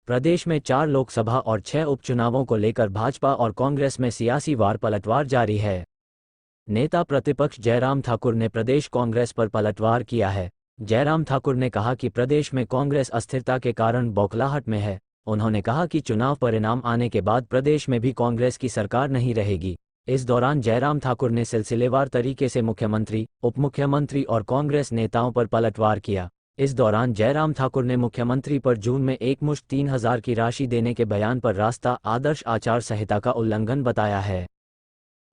प्रदेश में 4 लोकसभा और 6 उपचुनावों को लेकर भाजपा और कांग्रेस में सियासी वार पलटवार जारी है। नेता प्रतिपक्ष जयराम ठाकुर ने प्रदेश कांग्रेस पर पलटवार किया है। जयराम ठाकुर ने कहा कि प्रदेश में कांग्रेस अस्थिरता के कारण बौखलाहट में है। उन्होंने कहा कि चुनाव परिणाम आने के बाद प्रदेश में भी कांग्रेस की सरकार नहीं रहेगी। इस दौरान जयराम ठाकुर ने सिलसिलेवार तरीके से मुख्यमंत्री, उपमुख्यमंत्री और कांग्रेस नेताओं पर पलटवार किया। इस दौरान जयराम ठाकुर ने मुख्यमंत्री पर जून में एकमुश्त 3,000 की राशि देने के बयान पर रास्ता आदर्श आचार संहिता का उल्लंघन बताया है।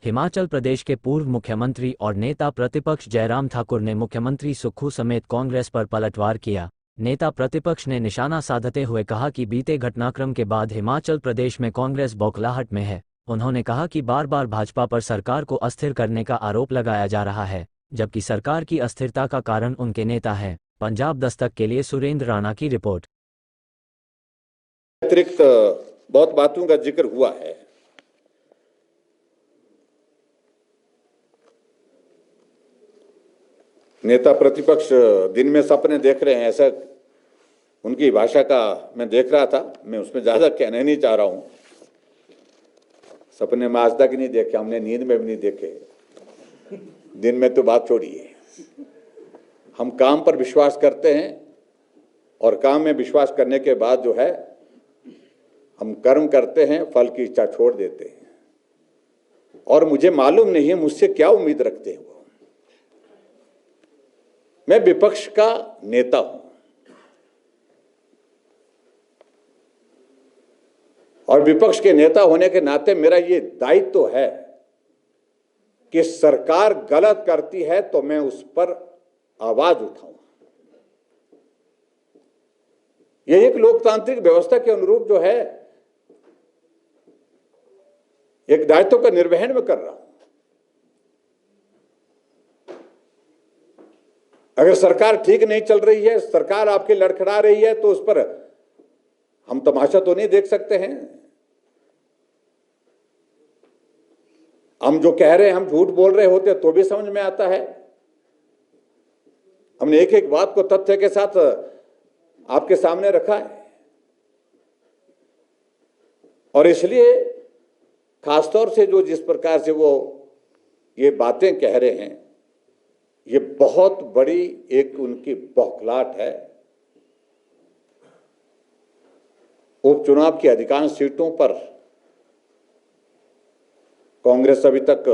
हिमाचल प्रदेश के पूर्व मुख्यमंत्री और नेता प्रतिपक्ष जयराम ठाकुर ने मुख्यमंत्री सुक्खू समेत कांग्रेस पर पलटवार किया। नेता प्रतिपक्ष ने निशाना साधते हुए कहा कि बीते घटनाक्रम के बाद हिमाचल प्रदेश में कांग्रेस बौखलाहट में है। उन्होंने कहा कि बार बार भाजपा पर सरकार को अस्थिर करने का आरोप लगाया जा रहा है, जबकि सरकार की अस्थिरता का कारण उनके नेता हैं। पंजाब दस्तक के लिए सुरेंद्र राणा की रिपोर्ट। अतिरिक्त बहुत बातों का जिक्र हुआ है। नेता प्रतिपक्ष दिन में सपने देख रहे हैं, ऐसा उनकी भाषा का मैं देख रहा था। मैं उसमें ज्यादा कहना नहीं चाह रहा हूं। सपने में आज तक नहीं देखे, हमने नींद में भी नहीं देखे, दिन में तो बात छोड़िए। हम काम पर विश्वास करते हैं और काम में विश्वास करने के बाद जो है हम कर्म करते हैं, फल की इच्छा छोड़ देते हैं। और मुझे मालूम नहीं है मुझसे क्या उम्मीद रखते हैं वो। मैं विपक्ष का नेता हूं और विपक्ष के नेता होने के नाते मेरा ये दायित्व तो है कि सरकार गलत करती है तो मैं उस पर आवाज उठाऊं। यह एक लोकतांत्रिक व्यवस्था के अनुरूप जो है एक दायित्व का निर्वहन में कर रहा हूं। अगर सरकार ठीक नहीं चल रही है, सरकार आपकी लड़खड़ा रही है, तो उस पर हम तमाशा तो नहीं देख सकते हैं। हम जो कह रहे हैं, हम झूठ बोल रहे होते तो भी समझ में आता है। हमने एक एक बात को तथ्य के साथ आपके सामने रखा है और इसलिए खासतौर से जो जिस प्रकार से वो ये बातें कह रहे हैं, ये बहुत बड़ी एक उनकी बौखलाहट है। उपचुनाव की अधिकांश सीटों पर कांग्रेस अभी तक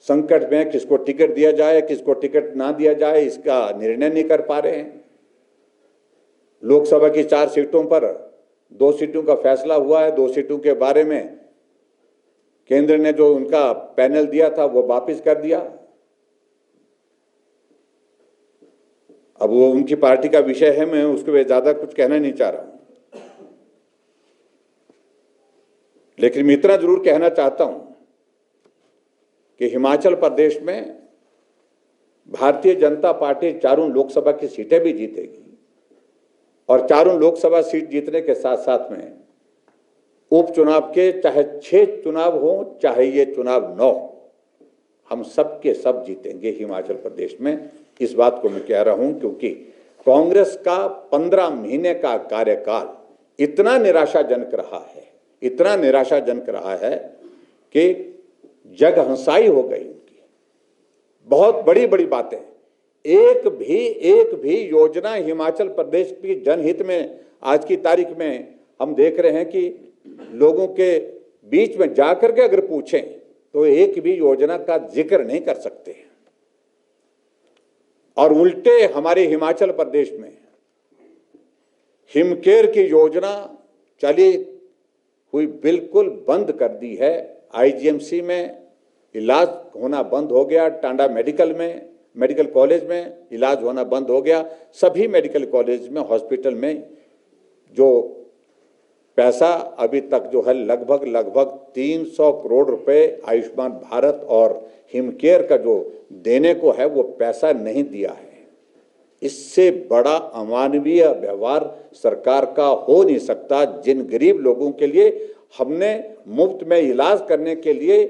संकट में, किसको टिकट दिया जाए किसको टिकट ना दिया जाए इसका निर्णय नहीं कर पा रहे हैं। लोकसभा की 4 सीटों पर 2 सीटों का फैसला हुआ है। 2 सीटों के बारे में केंद्र ने जो उनका पैनल दिया था वो वापस कर दिया। अब वो उनकी पार्टी का विषय है, मैं उसके ज्यादा कुछ कहना नहीं चाह रहा हूं। लेकिन मैं इतना जरूर कहना चाहता हूं कि हिमाचल प्रदेश में भारतीय जनता पार्टी 4 लोकसभा की सीटें भी जीतेगी और 4 लोकसभा सीट जीतने के साथ साथ में उपचुनाव के चाहे 6 चुनाव हो चाहे ये चुनाव 9, हम सब के सब जीतेंगे हिमाचल प्रदेश में। इस बात को मैं कह रहा हूं क्योंकि कांग्रेस का 15 महीने का कार्यकाल इतना निराशाजनक रहा है, इतना निराशाजनक रहा है कि जग हंसाई हो गई उनकी। बहुत बड़ी बड़ी बातें, एक भी योजना हिमाचल प्रदेश की जनहित में आज की तारीख में हम देख रहे हैं कि लोगों के बीच में जाकर के अगर पूछें तो एक भी योजना का जिक्र नहीं कर सकते। और उल्टे हमारे हिमाचल प्रदेश में हिमकेयर की योजना चली हुई बिल्कुल बंद कर दी है। आईजीएमसी में इलाज होना बंद हो गया, टांडा मेडिकल कॉलेज में इलाज होना बंद हो गया। सभी मेडिकल कॉलेज में, हॉस्पिटल में जो पैसा अभी तक जो है लगभग 300 करोड़ रुपए आयुष्मान भारत और हिमकेयर का जो देने को है वो पैसा नहीं दिया है। इससे बड़ा अमानवीय व्यवहार सरकार का हो नहीं सकता। जिन गरीब लोगों के लिए हमने मुफ्त में इलाज करने के लिए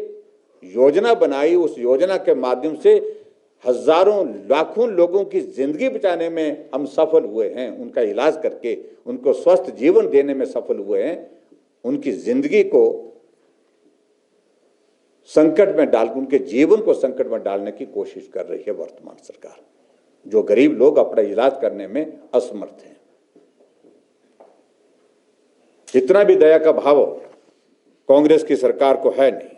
योजना बनाई, उस योजना के माध्यम से हजारों लाखों लोगों की जिंदगी बचाने में हम सफल हुए हैं, उनका इलाज करके उनको स्वस्थ जीवन देने में सफल हुए हैं, उनकी जिंदगी को संकट में डाल, उनके जीवन को संकट में डालने की कोशिश कर रही है वर्तमान सरकार, जो गरीब लोग अपना इलाज करने में असमर्थ हैं। जितना भी दया का भाव कांग्रेस की सरकार को है नहीं,